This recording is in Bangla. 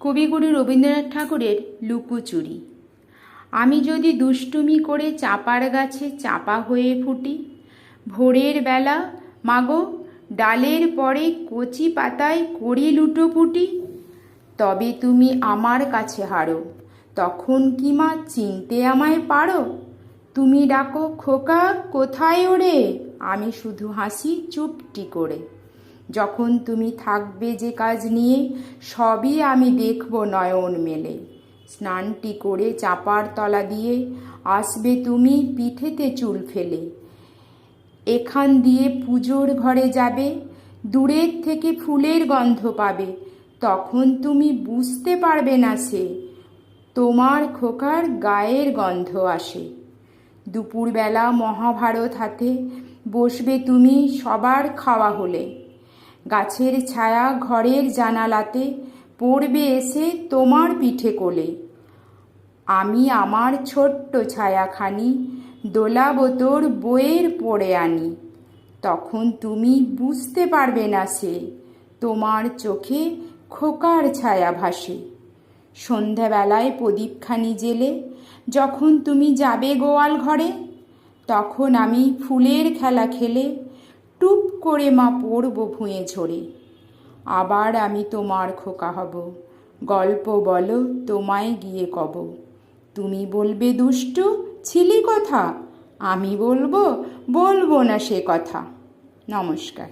কবিগুরু রবীন্দ্রনাথ ঠাকুরের লুকোচুরি। আমি যদি দুষ্টুমি করে চাপার গাছে চাপা হয়ে ফুটি, ভোরের বেলা মাগো ডালের পরে কচি পাতায় করি লুটোপুটি, তবে তুমি আমার কাছে হারো, তখন কি মা চিনতে আমায় পারো? তুমি ডাকো খোকা কোথায় ওরে, আমি শুধু হাসি চুপটি করে। যখন তুমি থাকবে যে কাজ নিয়ে, সবই আমি দেখব নয়ন মেলে। স্নানটি করে চাপার তলা দিয়ে আসবে তুমি পিঠেতে চুল ফেলে। এখান দিয়ে পুজোর ঘরে যাবে, দূরের থেকে ফুলের গন্ধ পাবে, তখন তুমি বুঝতে পারবে না সে তোমার খোকার গায়ের গন্ধ আসে। দুপুরবেলা মহাভারত হাতে বসবে তুমি সবার খাওয়া হলে, গাছের ছায়া ঘরের জানালাতে পড়বে এসে তোমার পিঠে কোলে। আমি আমার ছোট্ট ছায়াখানি দোলাবো তোর বইয়ের পড়ে আনি, তখন তুমি বুঝতে পারবে না সে তোমার চোখে খোকার ছায়া ভাসে। সন্ধ্যাবেলায় প্রদীপখানি জেলে যখন তুমি যাবে গোয়াল ঘরে, তখন আমি ফুলের খেলা খেলে টুপ করে মা পড়ব ভুঁয়ে ঝরে। আবার আমি তোমার খোকা হব, গল্প বলো তোমায় গিয়ে কব। তুমি বলবে দুষ্টু ছিলি কথা, আমি বলবো না সে কথা। নমস্কার।